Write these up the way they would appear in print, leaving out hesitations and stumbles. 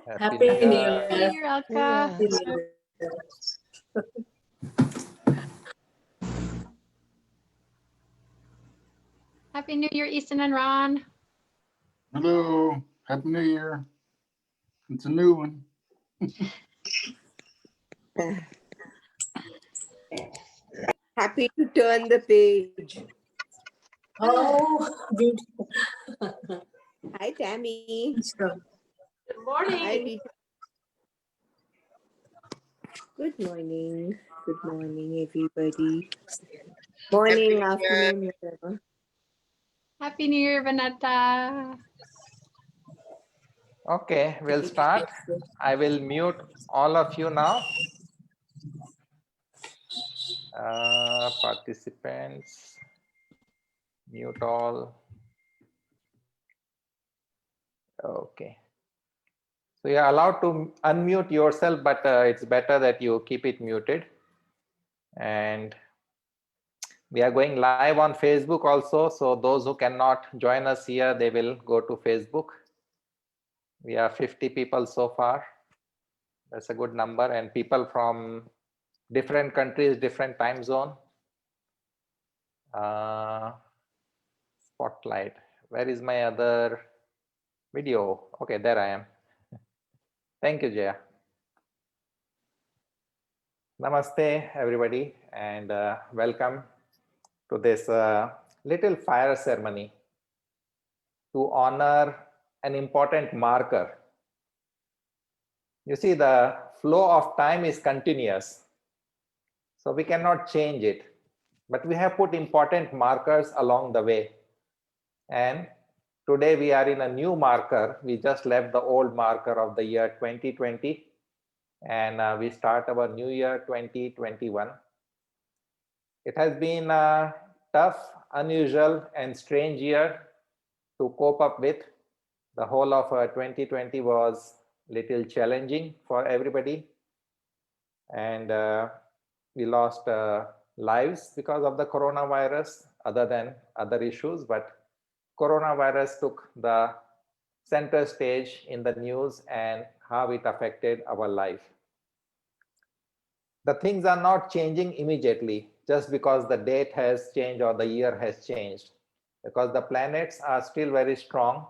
Happy New Happy Year. New Year, Alka. Yeah. Happy New Year, Easton and Ron. Hello, Happy New Year. It's a new one. Happy to turn the page. Oh, beautiful. Hi, Tammy. Good Hi, morning. Rita. Good morning. Good morning, everybody. Morning, afternoon, whatever. Happy New Year, Vanetta. Okay, we'll start. I will mute all of you now. Participants, mute all. Okay. So you're allowed to unmute yourself, but it's better that you keep it muted. And we are going live on Facebook also. So those who cannot join us here, they will go to Facebook. We are 50 people so far. That's a good number. And people from different countries, different time zone. Spotlight. Where is my other video? Okay, there I am. Thank you, Jaya. Namaste, everybody, and welcome to this little fire ceremony to honor an important marker. You see, the flow of time is continuous, so we cannot change it, but we have put important markers along the way. And today we are in a new marker. We just left the old marker of the year 2020, and we start our new year 2021. It has been a tough, unusual, and strange year to cope up with. The whole of 2020 was little challenging for everybody, and we lost lives because of the coronavirus, other than other issues, but coronavirus took the center stage in the news and how it affected our life. The things are not changing immediately just because the date has changed or the year has changed, because the planets are still very strong.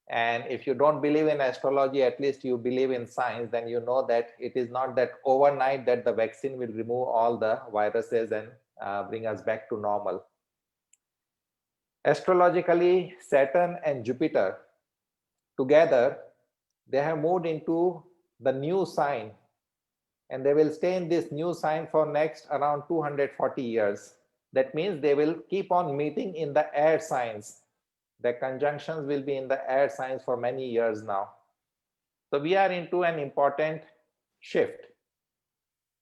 And if you don't believe in astrology, at least you believe in science, then you know that it is not that overnight that the vaccine will remove all the viruses and bring us back to normal. Astrologically, Saturn and Jupiter together, they have moved into the new sign, and they will stay in this new sign for next around 240 years. That means they will keep on meeting in the air signs. The conjunctions will be in the air signs for many years now. So we are into an important shift.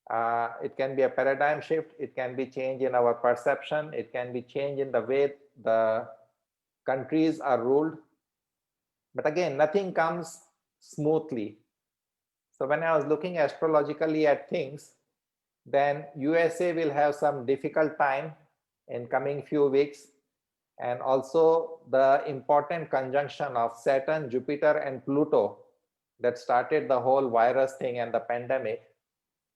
It can be a paradigm shift. It can be change in our perception. It can be change in the way the countries are ruled. But again, nothing comes smoothly. So when I was looking astrologically at things, then USA will have some difficult time in coming few weeks. And also the important conjunction of Saturn, Jupiter, and Pluto that started the whole virus thing and the pandemic.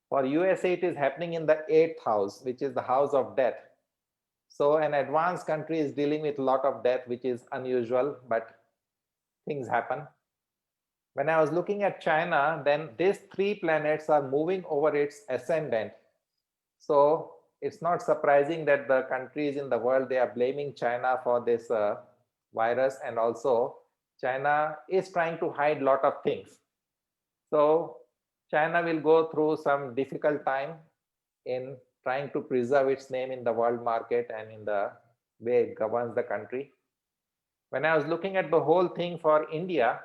For USA, it is happening in the 8th house, which is the house of death. So an advanced country is dealing with a lot of death, which is unusual, but things happen. When I was looking at China, then these 3 planets are moving over its ascendant. So it's not surprising that the countries in the world, they are blaming China for this virus, and also China is trying to hide a lot of things. So China will go through some difficult time in trying to preserve its name in the world market and in the way it governs the country. When I was looking at the whole thing for India,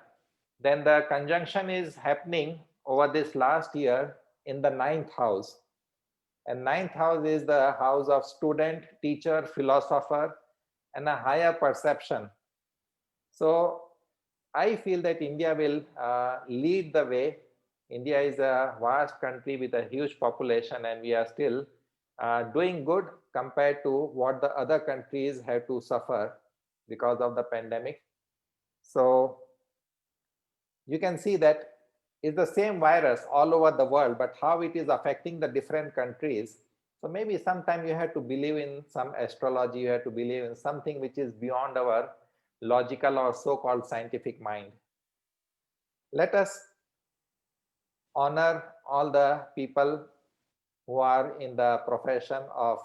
then the conjunction is happening over this last year in the 9th house. And 9th house is the house of student, teacher, philosopher, and a higher perception. So I feel that India will lead the way. India is a vast country with a huge population, and we are still doing good compared to what the other countries have to suffer because of the pandemic. So you can see that is the same virus all over the world, but how it is affecting the different countries. So maybe sometime you have to believe in some astrology, you have to believe in something which is beyond our logical or so-called scientific mind. Let us honor all the people who are in the profession of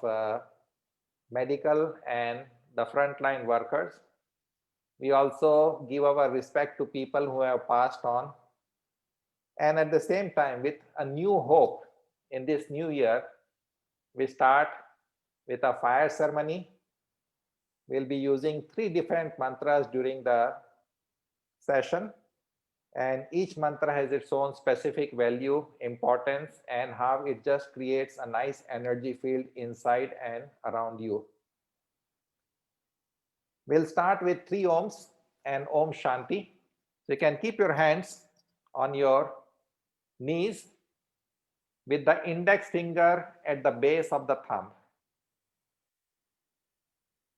medical and the frontline workers. We also give our respect to people who have passed on. And at the same time, with a new hope in this new year, we start with a fire ceremony. We'll be using 3 different mantras during the session, and each mantra has its own specific value, importance, and how it just creates a nice energy field inside and around you. We'll start with 3 Oms and Om Shanti. So you can keep your hands on your knees with the index finger at the base of the thumb.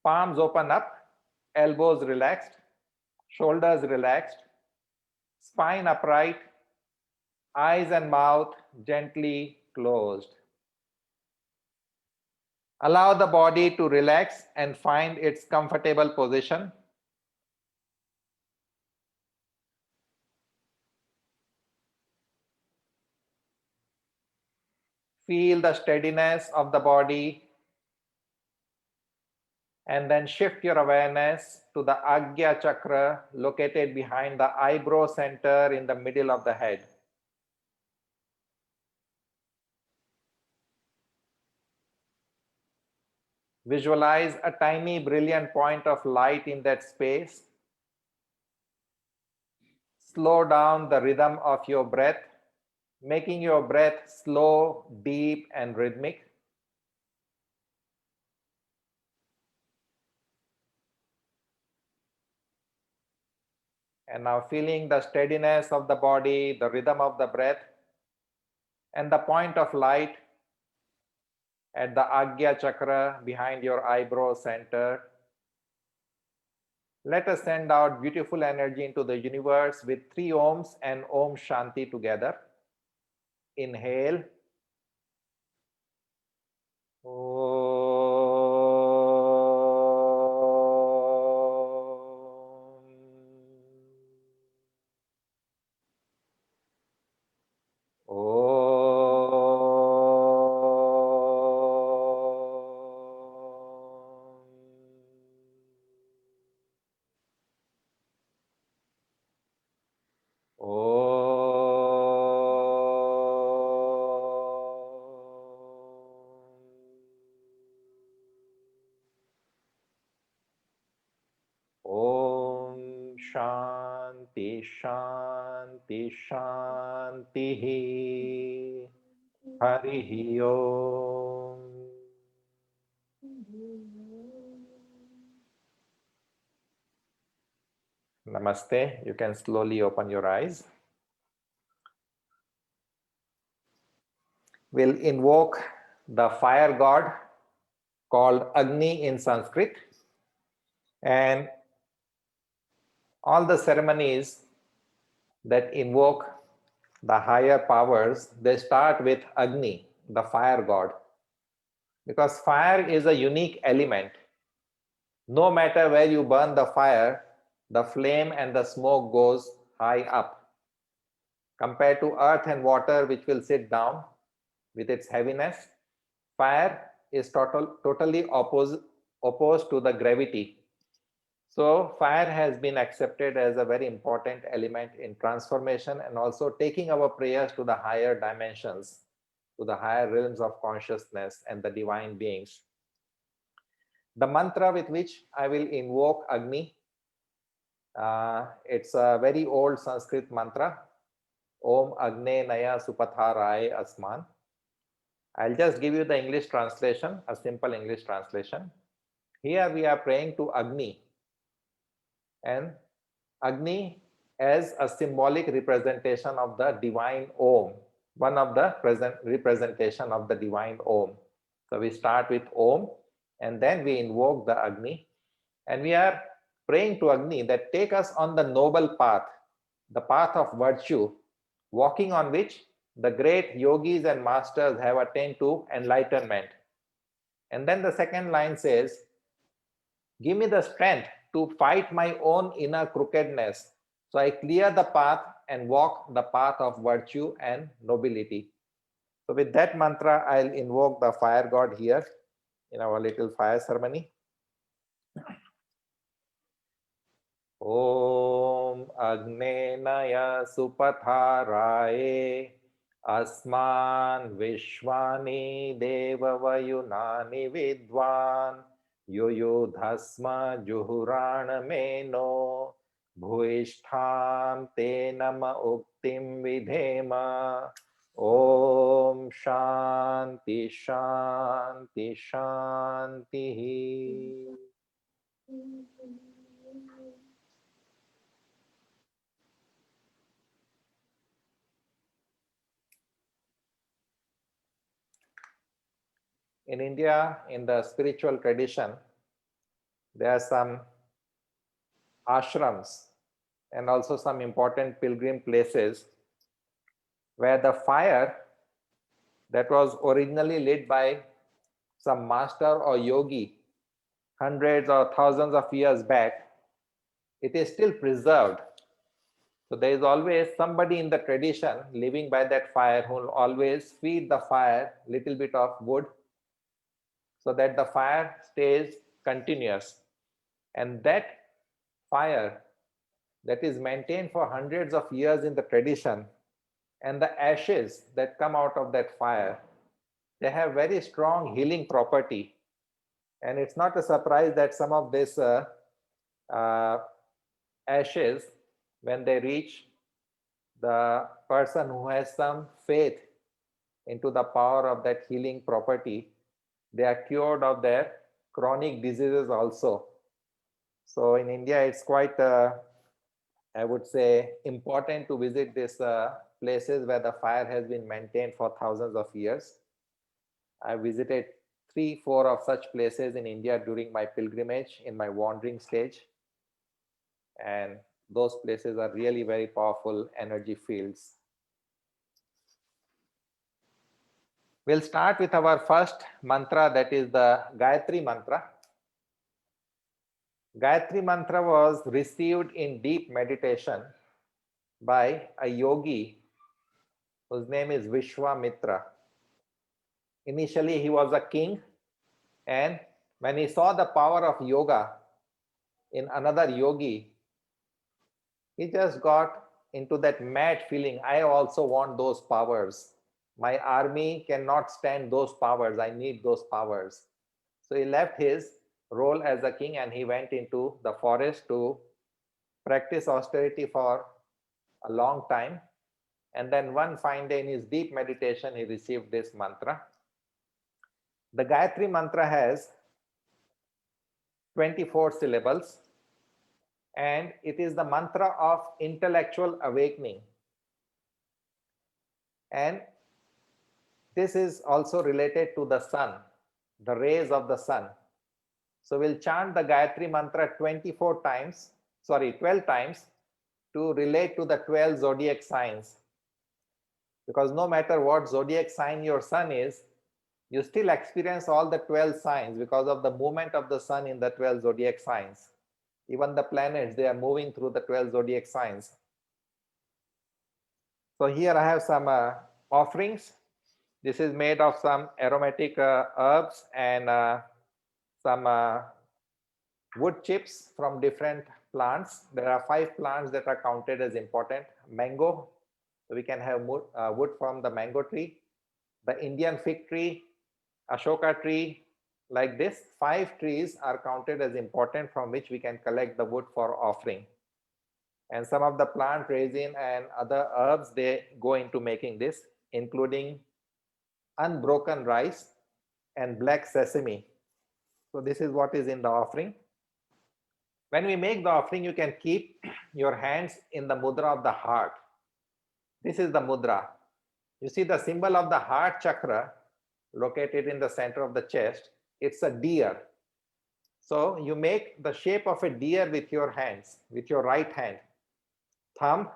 Palms open up, elbows relaxed, shoulders relaxed, spine upright, eyes and mouth gently closed. Allow the body to relax and find its comfortable position. Feel the steadiness of the body, and then shift your awareness to the Agya Chakra located behind the eyebrow center in the middle of the head. Visualize a tiny brilliant point of light in that space. Slow down the rhythm of your breath, making your breath slow, deep, and rhythmic. And now feeling the steadiness of the body, the rhythm of the breath, and the point of light at the Agya Chakra behind your eyebrow center. Let us send out beautiful energy into the universe with 3 Oms and Om Shanti together. Inhale. Om Shanti Shanti Shanti Harihi Om. Namaste. You can slowly open your eyes. We'll invoke the fire god called Agni in Sanskrit, and all the ceremonies that invoke the higher powers, they start with Agni, the fire god, because fire is a unique element. No matter where you burn the fire, the flame and the smoke goes high up, compared to earth and water, which will sit down with its heaviness. Fire is totally opposed to the gravity. So fire has been accepted as a very important element in transformation and also taking our prayers to the higher dimensions, to the higher realms of consciousness and the divine beings. The mantra with which I will invoke Agni, it's a very old Sanskrit mantra, Om Agne Naya Supatharay Asman. I'll just give you the English translation, a simple English translation. Here we are praying to Agni, and Agni as a symbolic representation of the divine Om, one of the representation of the divine Om. So we start with Om, and then we invoke the Agni, and we are praying to Agni that take us on the noble path, the path of virtue, walking on which the great yogis and masters have attained to enlightenment. And then the second line says, give me the strength to fight my own inner crookedness, so I clear the path and walk the path of virtue and nobility. So with that mantra, I'll invoke the fire god here in our little fire ceremony. Om Agnenaya Supatharaye Asman Vishwani Devavayunani Vidwan Yuyudhasma Juhurana Meno Bhuishtham Te Nama Uktim Vidhema. Om Shanti Shanti Shanti. In India, in the spiritual tradition, there are some ashrams and also some important pilgrim places where the fire that was originally lit by some master or yogi hundreds or thousands of years back, it is still preserved. So there is always somebody in the tradition living by that fire who will always feed the fire little bit of wood so that the fire stays continuous. And that fire that is maintained for hundreds of years in the tradition, and the ashes that come out of that fire, they have very strong healing property. And it's not a surprise that some of this ashes, when they reach the person who has some faith into the power of that healing property, they are cured of their chronic diseases also. So in India, it's quite, I would say, important to visit these places where the fire has been maintained for thousands of years. I visited 3-4 of such places in India during my pilgrimage in my wandering stage. And those places are really very powerful energy fields. We'll start with our first mantra, that is the Gayatri mantra. Gayatri mantra was received in deep meditation by a yogi whose name is Vishwamitra. Initially, he was a king, and when he saw the power of yoga in another yogi, he just got into that mad feeling, I also want those powers. My army cannot stand those powers. I need those powers. So he left his role as a king and he went into the forest to practice austerity for a long time. And then one fine day in his deep meditation, he received this mantra. The Gayatri mantra has 24 syllables, and it is the mantra of intellectual awakening. And this is also related to the sun, the rays of the sun. So we'll chant the Gayatri mantra 12 times to relate to the 12 zodiac signs. Because no matter what zodiac sign your sun is, you still experience all the 12 signs because of the movement of the sun in the 12 zodiac signs. Even the planets, they are moving through the 12 zodiac signs. So here I have some offerings. This is made of some aromatic herbs and some wood chips from different plants. There are 5 plants that are counted as important. Mango, so we can have wood from the mango tree. The Indian fig tree, Ashoka tree, like this. 5 trees are counted as important from which we can collect the wood for offering. And some of the plant resin and other herbs, they go into making this, including unbroken rice and black sesame. So this is what is in the offering. When we make the offering, you can keep your hands in the mudra of the heart. This is the mudra. You see the symbol of the heart chakra located in the center of the chest. It's a deer. So you make the shape of a deer with your hands, with your right hand, thumb,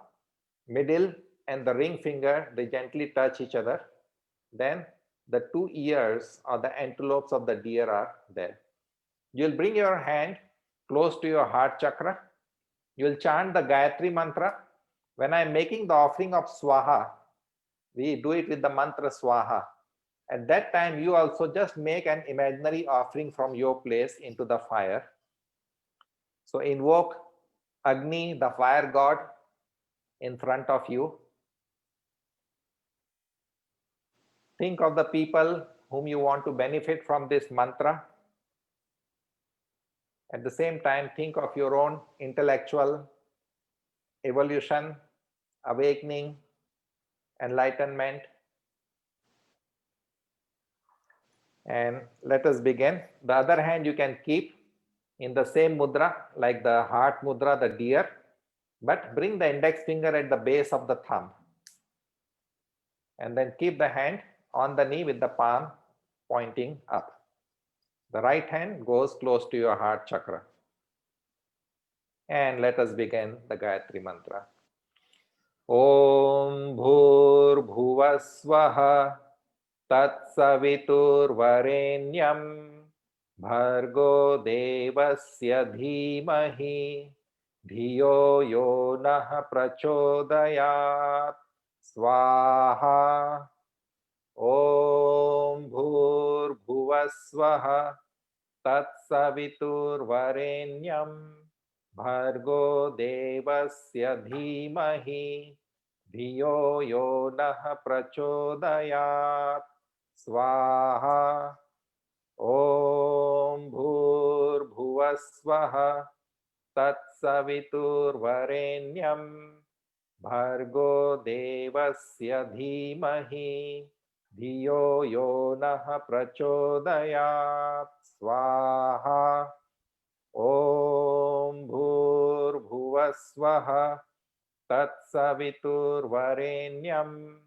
middle, and the ring finger, they gently touch each other. Then the 2 ears or the antelopes of the deer are there. You'll bring your hand close to your heart chakra. You'll chant the Gayatri mantra. When I'm making the offering of Swaha, we do it with the mantra Swaha. At that time, you also just make an imaginary offering from your place into the fire. So invoke Agni, the fire god, in front of you. Think of the people whom you want to benefit from this mantra. At the same time, think of your own intellectual evolution, awakening, enlightenment. And let us begin. The other hand you can keep in the same mudra, like the heart mudra, the deer, but bring the index finger at the base of the thumb. And then keep the hand on the knee with the palm pointing up. The right hand goes close to your heart chakra. And let us begin the Gayatri mantra. Om Bhur Bhuvasvaha Tat Savitur Varenyam Bhargo Devasya Dhimahi Dhiyo Yo Nah Prachodayat Swaha. Om Bhur Bhuvasvaha Tat Savitur Varenyam Bhargo Devasya Dhimahi Dhiyo Yo Nah Prachodayat Swaha. Om Bhur Bhuvasvaha Tat Savitur Varenyam Bhargo Devasya Dhimahi Dhiyo Yo Nah Prachodayat Swaha. Om Bhur Bhuvasvaha Tat Savitur Varenyam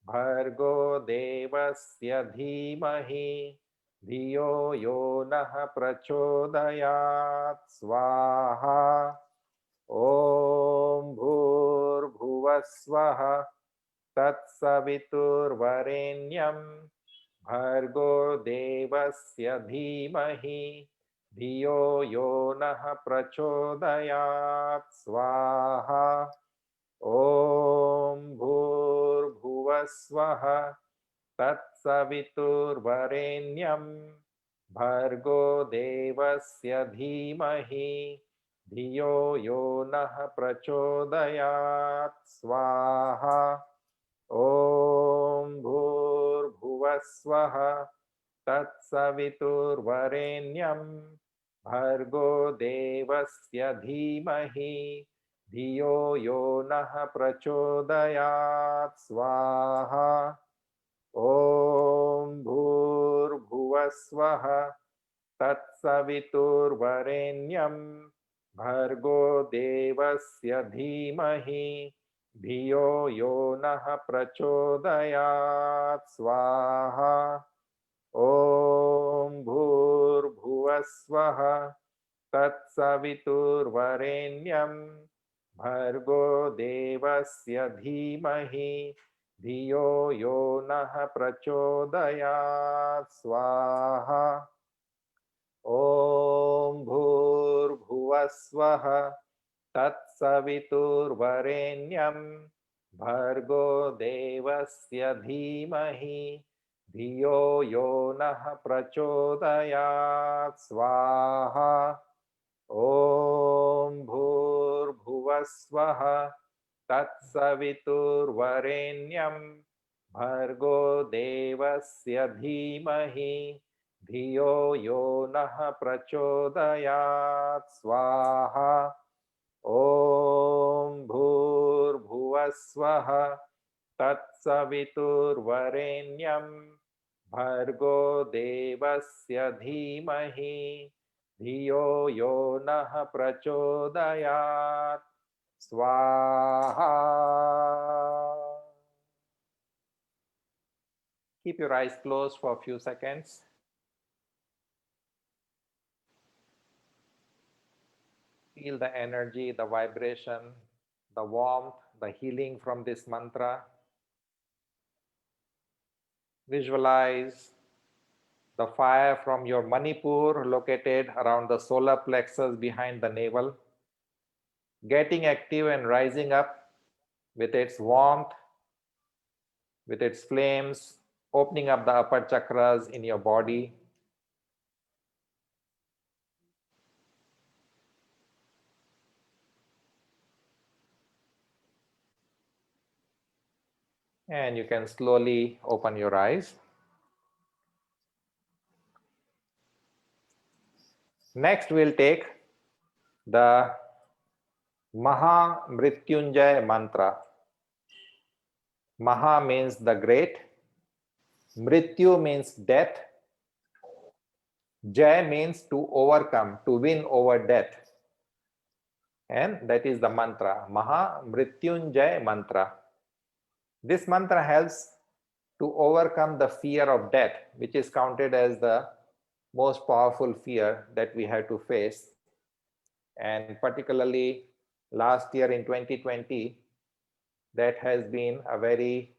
Bhargo Devasya Dhimahi Dhiyo Yo Nah Prachodayat Swaha. Om Bhur Bhuvasvaha Tat Savitur Varenyam Bhargo Devasya Dhimahi Dhiyo Yo Nah Prachodayat Swaha. Om Bhur Bhuvasvaha Tat Savitur Varenyam Bhargo Devasya Dhimahi Dhiyo Yo Nah Prachodayat Swaha. Om Bhur Bhuvasvaha Tat Savitur Varenyam Bhargo Devasya Dhimahi Dhiyo Yo Nah Prachodayat Swaha. Om Bhur Bhuvasvaha Tat Savitur Varenyam Bhargo Devasya Dhimahi Dhiyo Yo Nah Prachodayat Swaha. Om Bhur Bhuvasvaha Tat Savitur Varenyam Bhargo Devasya Dhimahi Dhiyo Yo Nah Prachodayat Swaha. Om Bhur Bhuvasvaha Tat Savitur Varenyam Bhargo Devasya Dhimahi Dhiyo Yo Nah Prachodayat Swaha. Om Bhur Bhuvasvaha Tat Savitur Varenyam Bhargo Devasya Dhimahi Dhiyo Yo Nah Prachodayat Swaha. Om Bhur Bhuvasvaha Tat Savitur Varenyam Bhargo Devasya Dhimahi Dhiyo Yo Nah Prachodayat Swaha. Keep your eyes closed for a few seconds. Feel the energy, the vibration, the warmth, the healing from this mantra. Visualize the fire from your Manipur located around the solar plexus behind the navel, getting active and rising up with its warmth, with its flames, opening up the upper chakras in your body. And you can slowly open your eyes. Next, we'll take the Maha Mrityunjay mantra. Maha means the great, Mrityu means death, Jay means to overcome, to win over death. And that is the mantra, Maha Mrityunjay mantra. This mantra helps to overcome the fear of death, which is counted as the most powerful fear that we have to face. And particularly last year in 2020, that has been a very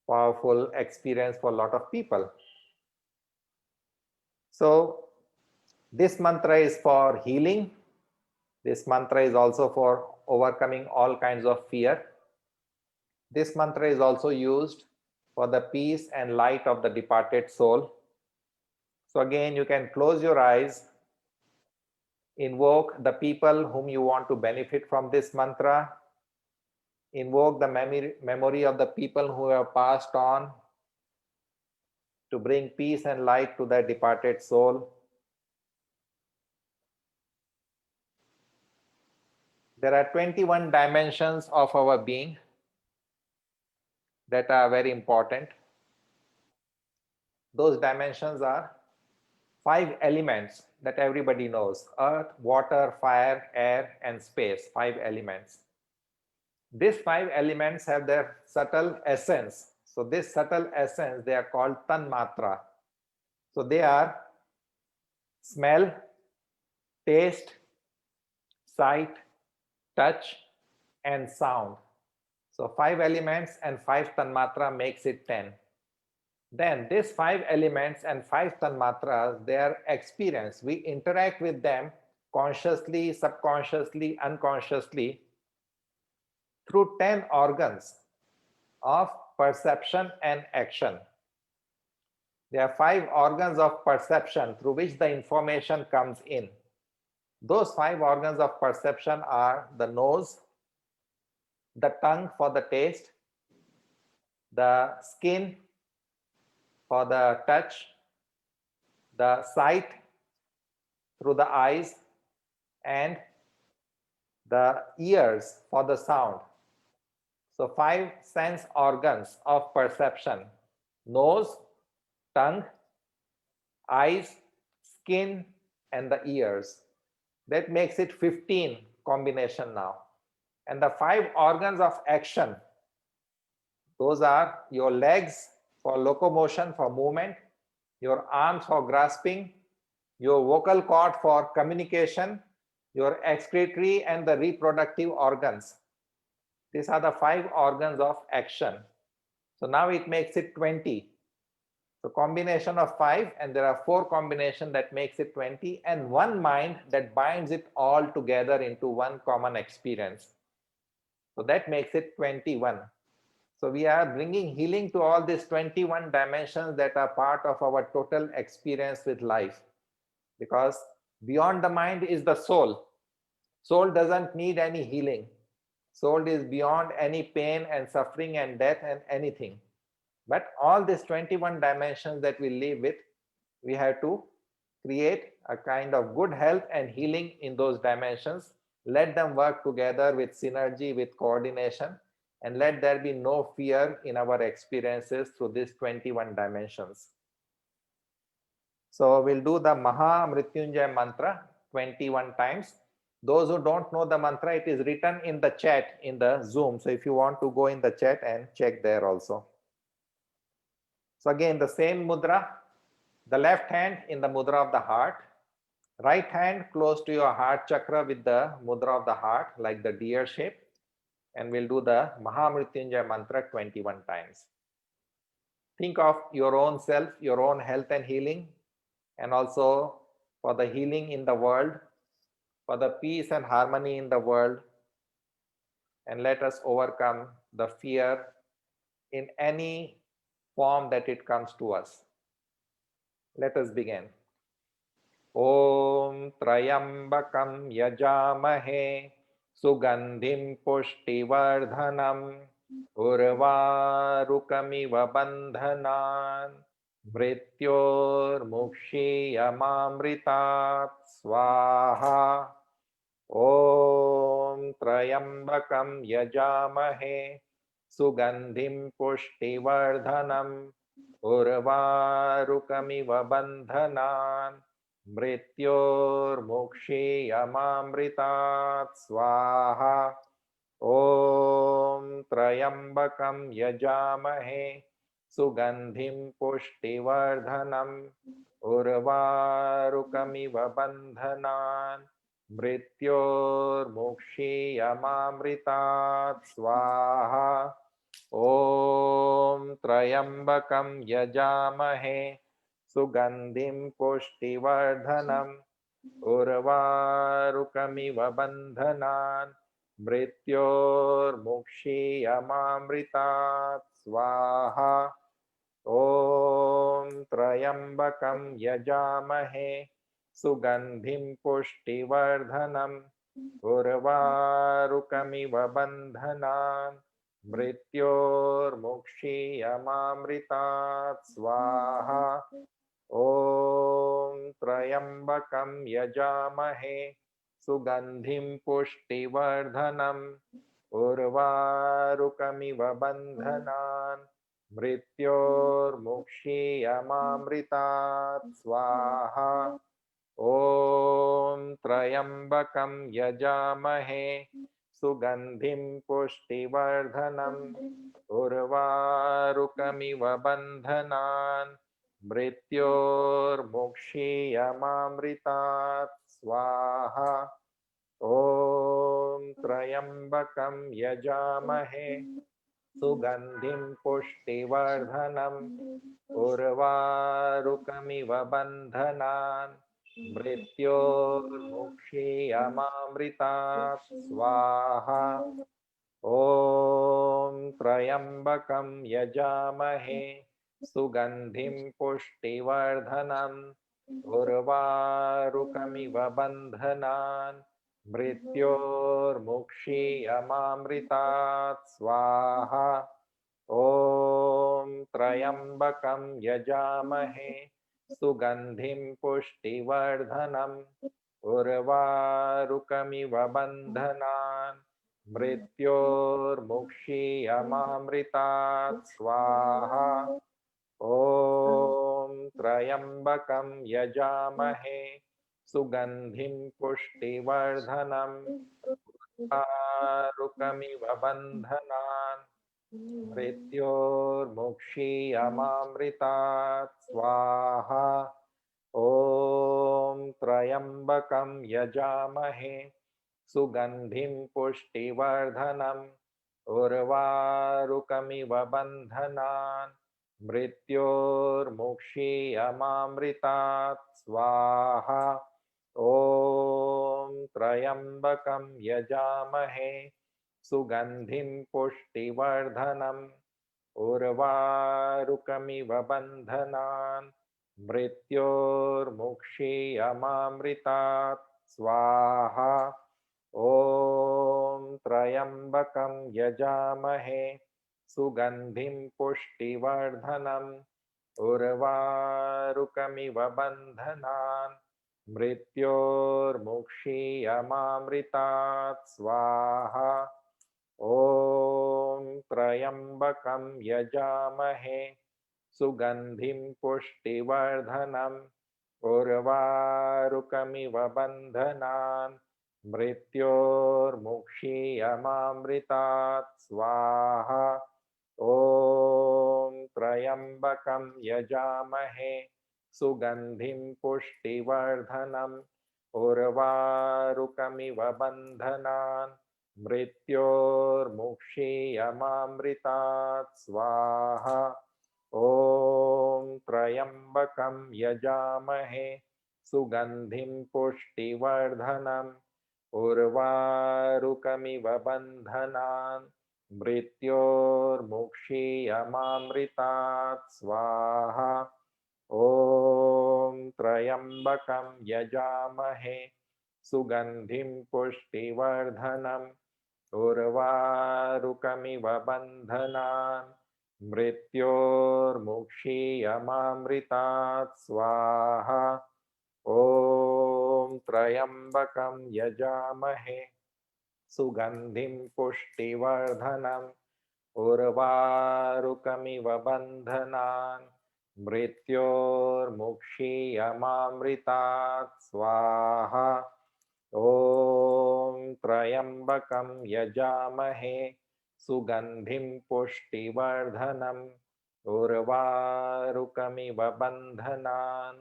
powerful experience for a lot of people. So this mantra is for healing. This mantra is also for overcoming all kinds of fear. This mantra is also used for the peace and light of the departed soul. So again, you can close your eyes, invoke the people whom you want to benefit from this mantra, invoke the memory of the people who have passed on to bring peace and light to their departed soul. There are 21 dimensions of our being that are very important. Those dimensions are 5 elements that everybody knows: earth, water, fire, air, and space. 5 elements. These 5 elements have their subtle essence. So this subtle essence, they are called tanmatra. So they are smell, taste, sight, touch, and sound. So 5 elements and 5 tanmatra makes it 10. Then these 5 elements and 5 tanmatras, they are experienced. We interact with them consciously, subconsciously, unconsciously through 10 organs of perception and action. There are 5 organs of perception through which the information comes in. Those 5 organs of perception are the nose, the tongue for the taste, the skin for the touch, the sight through the eyes, and the ears for the sound. So 5 sense organs of perception: nose, tongue, eyes, skin, and the ears. That makes it 15 combination now. And the 5 organs of action, those are your legs for locomotion, for movement, your arms for grasping, your vocal cord for communication, your excretory and the reproductive organs. These are the 5 organs of action. So now it makes it 20. So combination of 5, and there are 4 combinations that makes it 20, and one mind that binds it all together into one common experience. So that makes it 21. So we are bringing healing to all these 21 dimensions that are part of our total experience with life. Because beyond the mind is the soul. Soul doesn't need any healing. Soul is beyond any pain and suffering and death and anything. But all these 21 dimensions that we live with, we have to create a kind of good health and healing in those dimensions. Let them work together with synergy, with coordination, and let there be no fear in our experiences through these 21 dimensions. So we'll do the Maha Mrityunjay mantra 21 times. Those who don't know the mantra, it is written in the chat in the Zoom. So if you want to go in the chat and check there also. So again, the same mudra, the left hand in the mudra of the heart, right hand close to your heart chakra with the mudra of the heart, like the deer shape. and we'll do the Mahamrityunjaya mantra 21 times. Think of your own self, your own health and healing, and also for the healing in the world, for the peace and harmony in the world, and let us overcome the fear in any form that it comes to us. Let us begin. Om Trayambakam Yajamahe Sugandhim Pushtivardhanam Urvarukamiva Bandhanan Mrityor Mukshiyamamritat Swaha. Om Trayambakam Yajamahe Sugandhim Pushtivardhanam Urvarukamiva Bandhanan Mrityor Mukshiyamamritat Swaha. Om Trayambakam Yajamahe Sugandhim Pushtivardhanam Urvarukamiva Bandhanan Mrityor Mukshiyamamritat Swaha. Om Trayambakam Yajamahe Sugandhim Pushtivardhanam Urvarukamiva Bandhanan Mrityor Mukshiyamamritat Swaha. Om Trayambakam Yajamahe Sugandhim Pushtivardhanam Urvarukamiva Bandhanan Mrityor Mukshiyamamritat Swaha. Om Trayambakam Yajamahe Sugandhim Pushtivardhanam Urvarukamiva Bandhanan Mrityor Mukshiyamamritat Swaha. Om Trayambakam Yajamahe Sugandhim Pushtivardhanam Urvarukamiva Bandhanan Mrityor Mukshiyamamritat Swaha. Om Trayambakam Yajamahe Sugandhim Pushtivardhanam Urvarukamiva Bandhanan Mrityor Mukshiyamamritat Swaha. Om Trayambakam Yajamahe Sugandhim Pushtivardhanam Urvarukamiva Bandhanan Mrityor Mukshiyamamritat Swaha. Om Trayambakam Yajamahe Sugandhim Pushtivardhanam Urvarukamiva Bandhanan Mrityor Mukshiyamamritat Swaha. Om Trayambakam Yajamahe Sugandhim Pushtivardhanam Urvarukamiva Bandhanan Mrityor Mukshiyamamritat Swaha. Om Trayambakam Yajamahe Sugandhim Pushtivardhanam Urvarukamiva Bandhanan Mrityor Mukshiyamamritat Swaha. Om Trayambakam Yajamahe Sugandhim Pushtivardhanam Urvarukamiva Bandhanan Mrityor Mukshiyamamritat Swaha. Om Trayambakam Yajamahe Sugandhim Pushtivardhanam Urvarukamiva Bandhanan Mrityor Mukshiyamamritat Swaha. Om Trayambakam Yajamahe Sugandhim Pushtivardhanam Urvarukamiva Bandhanan Mrityor Mukshiyamamritat Swaha. Om Trayambakam Yajamahe Sugandhim Pushtivardhanam Urvarukamiva Bandhanan मृत्योर्मुक्षीयमामृतात् स्वाहा ॐ त्र्यम्बकं यजामहे सुगन्धिं पुष्टिवर्धनम् उर्वारुकमिव बन्धनान् मृत्योर्मुक्षीयमामृतात् स्वाहा ॐ त्र्यम्बकं यजामहे सुगन्धिं पुष्टिवर्धनम् उर्वारुकमिव बन्धनान् मृत्योर्मुक्षीयमामृतात् स्वाहा ॐ त्र्यम्बकं यजामहे सुगन्धिं पुष्टिवर्धनम् उर्वारुकमिव बन्धनान् मृत्योर्मुक्षीयमामृतात् स्वाहा ॐ त्र्यम्बकं यजामहे सुगन्धिं पुष्टिवर्धनम् उर्वारुकमिव बन्धनान्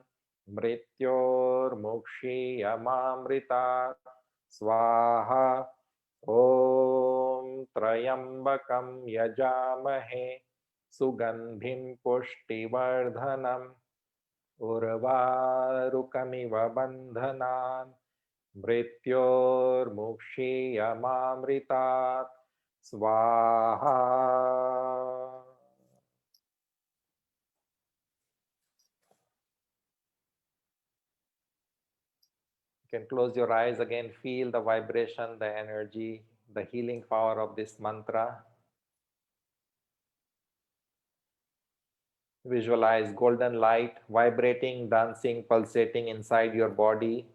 मृत्योर्मुक्षीयमामृतात् स्वाहा ॐ त्र्यम्बकं यजामहे सुगन्धिं पुष्टिवर्धनम् उर्वारुकमिव बन्धनान् मृत्योर्मुक्षीयमामृतात् स्वाहा. You can close your eyes again, feel the vibration, the energy, the healing power of this mantra. Visualize golden light vibrating, dancing, pulsating inside your body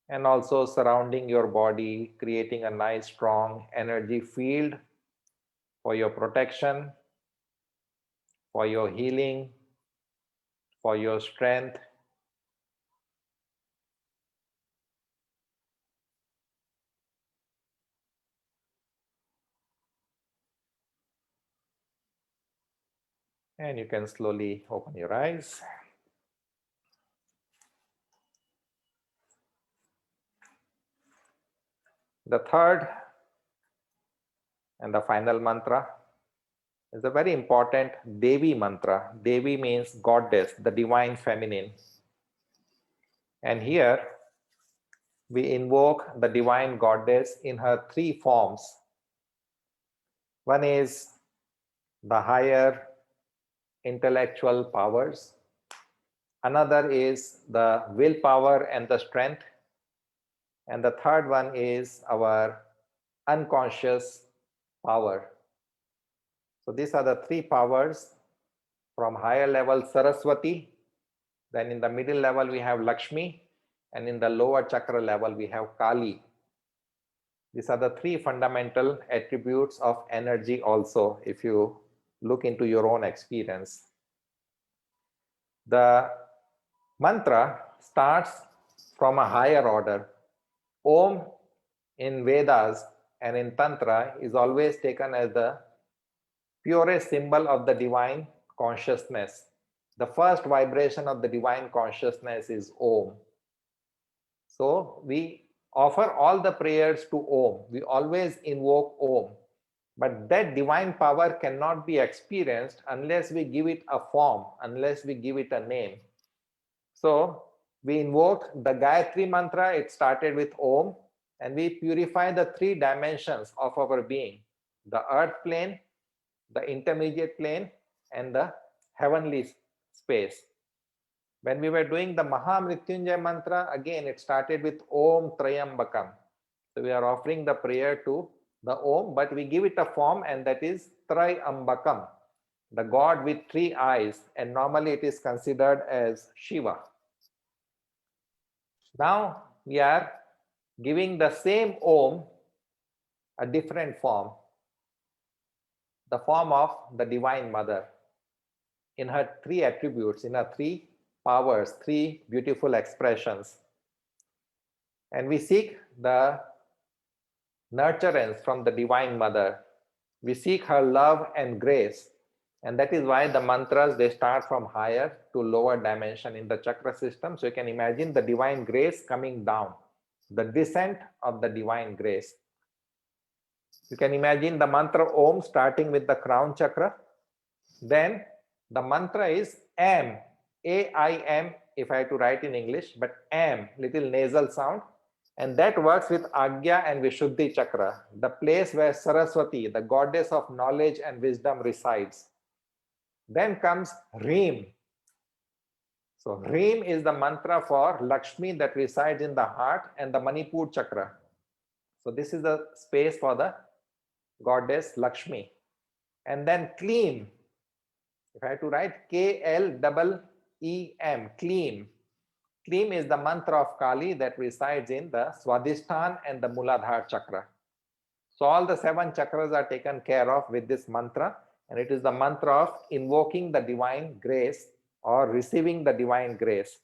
and also surrounding your body, creating a nice strong energy field for your protection, for your healing, for your strength. And you can slowly open your eyes. The third and the final mantra is a very important Devi mantra. Devi means goddess, the divine feminine. And here we invoke the divine goddess in her three forms. One is the higher intellectual powers. Another is the willpower and the strength. And the third one is our unconscious power. So these are the three powers. From higher level Saraswati, then in the middle level we have Lakshmi, and in the lower chakra level we have Kali. These are the three fundamental attributes of energy also, if you look into your own experience. The mantra starts from a higher order. Om in Vedas and in Tantra is always taken as the purest symbol of the divine consciousness. The first vibration of the divine consciousness is Om. So we offer all the prayers to Om. We always invoke Om. But that divine power cannot be experienced unless we give it a form, unless we give it a name. So we invoke the Gayatri mantra. It started with Om, and we purify the three dimensions of our being: the earth plane, the intermediate plane, and the heavenly space. When we were doing the Mahamrityunjay mantra, again it started with Om Trayambakam. So we are offering the prayer to the Om, but we give it a form, and that is Trayambakam, the god with three eyes, and normally it is considered as Shiva. Now we are giving the same Om a different form, the form of the Divine Mother in her three attributes, in her three powers, three beautiful expressions. And we seek the nurturance from the Divine Mother. We seek her love and grace. And that is why the mantras, they start from higher to lower dimension in the chakra system. So you can imagine the divine grace coming down, the descent of the divine grace. You can imagine the mantra Om starting with the crown chakra. Then the mantra is Am, A-I-M, if I have to write in English, but Am, little nasal sound. And that works with Agya and Vishuddhi chakra, the place where Saraswati, the goddess of knowledge and wisdom, resides. Then comes Reem. So Reem is the mantra for Lakshmi that resides in the heart and the Manipur chakra. So this is the space for the goddess Lakshmi. And then Kleem. If I have to write K-L-E-E-M, Kleem. Kleem is the mantra of Kali that resides in the Swadhisthana and the Muladhara chakra. So all the 7 chakras are taken care of with this mantra, and it is the mantra of invoking the divine grace or receiving the divine grace.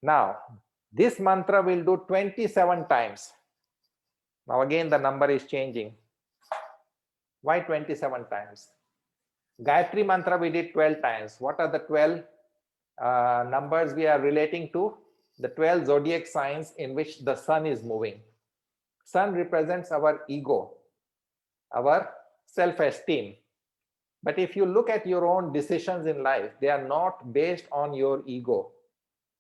Now, this mantra will do 27 times. Now again, the number is changing. Why 27 times? Gayatri mantra we did 12 times. What are the 12 numbers we are relating to? The 12 zodiac signs in which the sun is moving. Sun represents our ego, our self-esteem. But if you look at your own decisions in life, they are not based on your ego.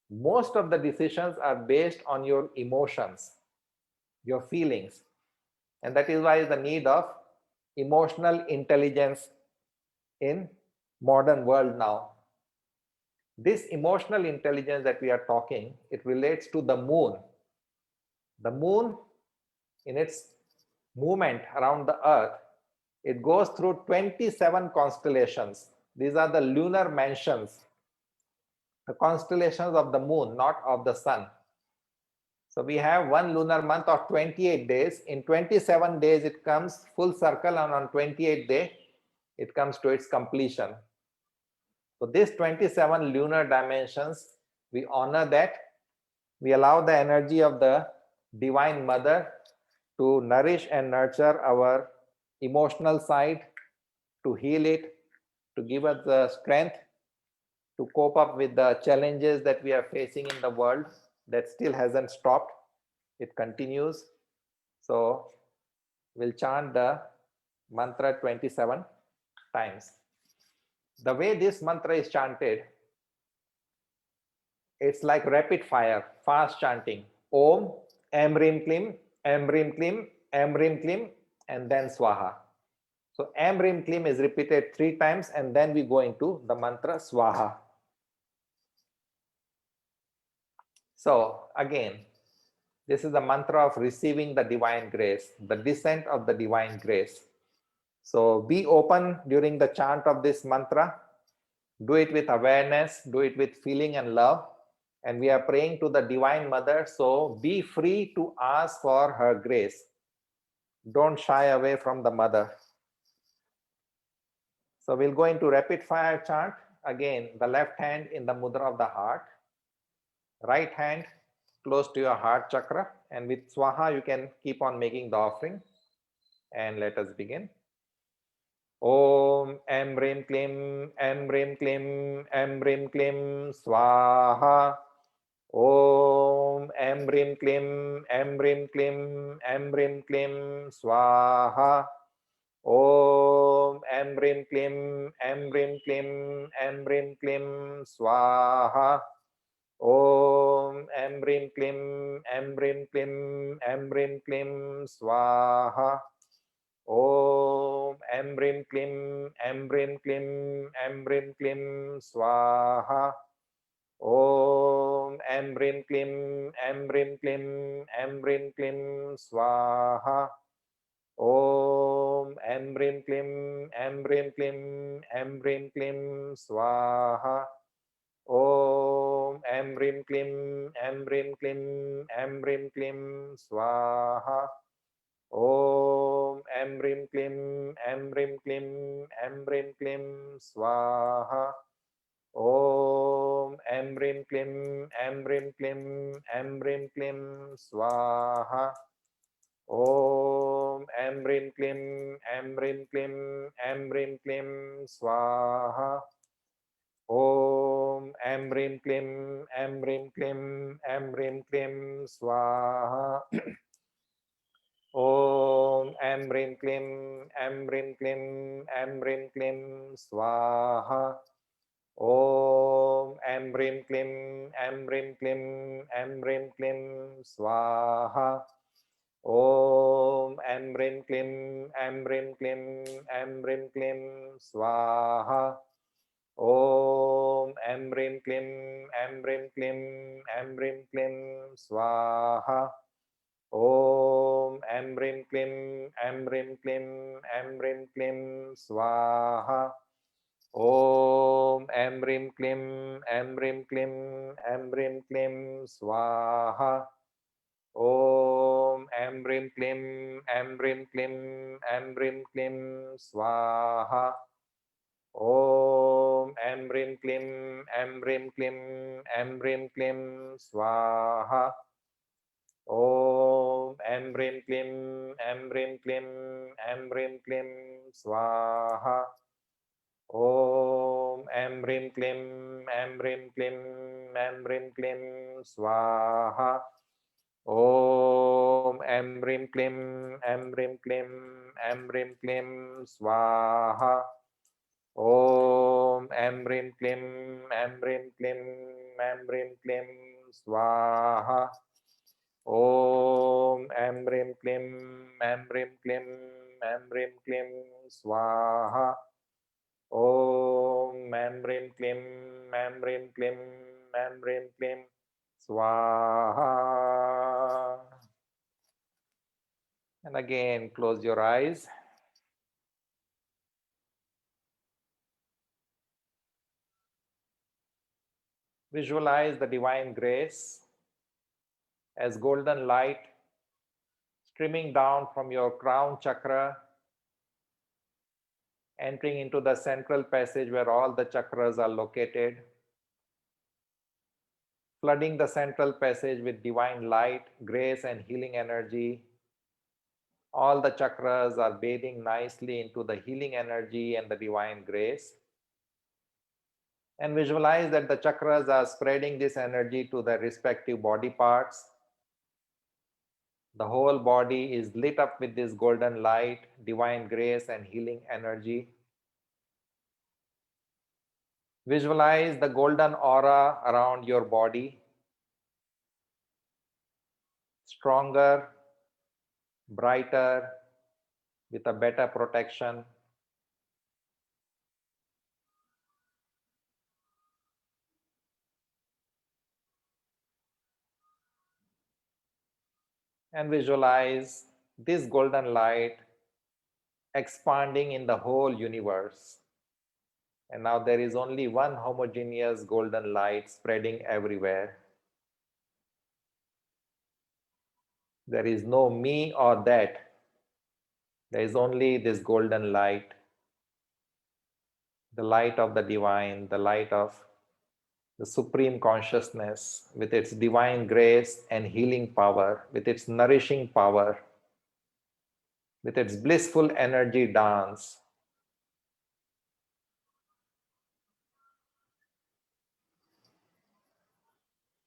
Most of the decisions are based on your emotions, your feelings. And that is why the need of emotional intelligence in modern world now. This emotional intelligence that we are talking, it relates to the moon. The moon, in its movement around the earth, it goes through 27 constellations. These are the lunar mansions, the constellations of the moon, not of the sun. So we have one lunar month of 28 days. In 27 days, it comes full circle, and on 28th day, it comes to its completion. So these 27 lunar dimensions, we honor that. We allow the energy of the Divine Mother to nourish and nurture our emotional side, to heal it, to give us the strength to cope up with the challenges that we are facing in the world that still hasn't stopped. It continues. So we'll chant the mantra 27 times. The way this mantra is chanted, it's like rapid fire, fast chanting. Om, Amrim Klim, Amrim Klim, Amrim Klim, and then Swaha. So Amrim Klim is repeated 3 times, and then we go into the mantra Swaha. So again, this is the mantra of receiving the divine grace, the descent of the divine grace. So be open during the chant of this mantra. Do it with awareness, do it with feeling and love. And we are praying to the Divine Mother, so be free to ask for her grace. Don't shy away from the Mother. So we'll go into rapid fire chant. Again, the left hand in the mudra of the heart, right hand close to your heart chakra, and with Swaha you can keep on making the offering. And let us begin. Om Amrim Klim, Amrim Klim, Amrim Klim, Swaha. Om Amrim Klim, Amrim Klim, Amrim Klim, Swaha. Om Amrim Klim, Amrim Klim, Amrim Klim, Swaha. Om Amrim Klim, Amrim Klim, Amrim Klim, Swaha. Om Amrim Klim, Amrim Klim, Amrim Klim, Swaha. Om Amrim Klim, Amrim Klim, Amrim Klim, Swaha. Om Amrim Klim, Amrim Klim, Amrim Klim, Swaha. Om Amrim Klim, Amrim Klim, Amrim Klim, Swaha. Om Amrim Klim, Amrim Klim, Amrim Klim, Swaha. Om Amrim Klim, Amrim Klim, Amrim Klim, Swaha. Om Amrim Klim, Amrim Klim, Amrim Klim, Swaha. Om Amrim Klim, Amrim Klim, Amrim Klim, Swaha. Om Amrim Klim Amrim Klim Amrim Klim Swaha. Om Amrim Klim Amrim Klim Amrim Klim Swaha. Om Amrim Klim Amrim Klim Amrim Klim Swaha. Om Amrim Klim Amrim Klim Amrim Klim Swaha. Om Amrim Klim Amrim Klim Amrim Klim Swaha. Om Amrim Klim Amrim Klim Amrim Klim Swaha. Om Amrim Klim Amrim Klim Amrim Klim Swaha. Om Amrim Klim Amrim Klim Amrim Klim Swaha. Om Amrim Klim Amrim Klim Amrim Klim Swaha. Om Amrim Klim Amrim Klim Amrim Klim Swaha. Om Amrim Klim Amrim Klim Amrim Klim Swaha. Om Amrim Klim Amrim Klim Amrim Klim Swaha. Om Amrim Klim Amrim Klim Amrim Klim Swaha. Om Amrim Klim Amrim Klim Amrim Klim Swaha. And again, close your eyes. Visualize the divine grace as golden light streaming down from your crown chakra, entering into the central passage where all the chakras are located, flooding the central passage with divine light, grace, and healing energy. All the chakras are bathing nicely into the healing energy and the divine grace. And visualize that the chakras are spreading this energy to their respective body parts. The whole body is lit up with this golden light, divine grace, and healing energy. Visualize the golden aura around your body, stronger, brighter, with a better protection. And visualize this golden light expanding in the whole universe. And now there is only one homogeneous golden light spreading everywhere. There is no me or that. There is only this golden light, the light of the divine, the light of the supreme consciousness with its divine grace and healing power, with its nourishing power, with its blissful energy dance.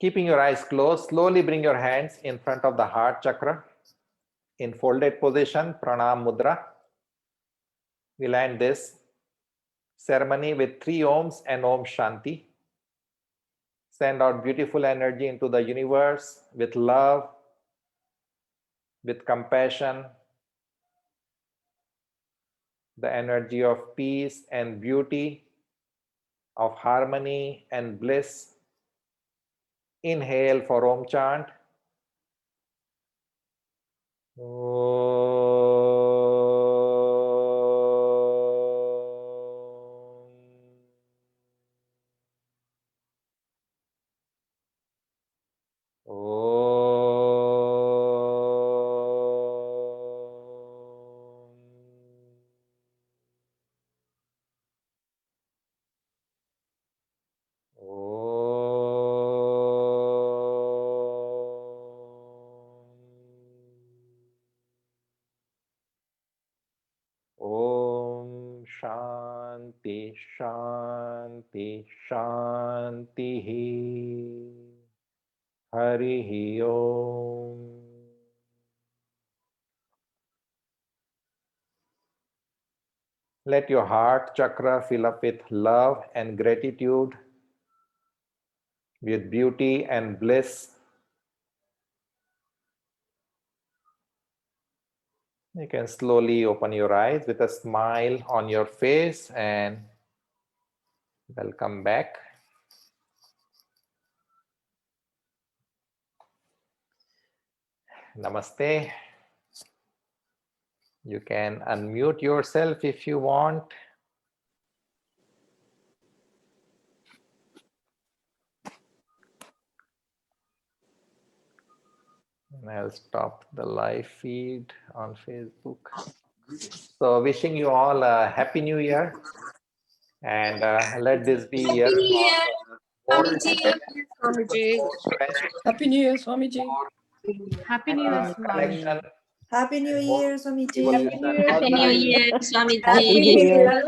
Keeping your eyes closed, slowly bring your hands in front of the heart chakra in folded position, pranam mudra. We'll end this ceremony with 3 Oms and Om Shanti. Send out beautiful energy into the universe with love, with compassion, the energy of peace and beauty, of harmony and bliss. Inhale for Om chant. Om Shanti Shanti Shanti Harihi Om. Let your heart chakra fill up with love and gratitude, with beauty and bliss. You can slowly open your eyes with a smile on your face and welcome back. Namaste. You can unmute yourself if you want. And I'll stop the live feed on Facebook. So wishing you all a happy new year, and let this be a year Happy New Year, more Swamiji. Swamiji. strength, Happy New Year, Swamiji. Happy New Year, Swami. connection, Happy New and more Year, Swamiji. evolution. Happy New Year, Happy New Swami. Year, Swamiji. Happy New Year.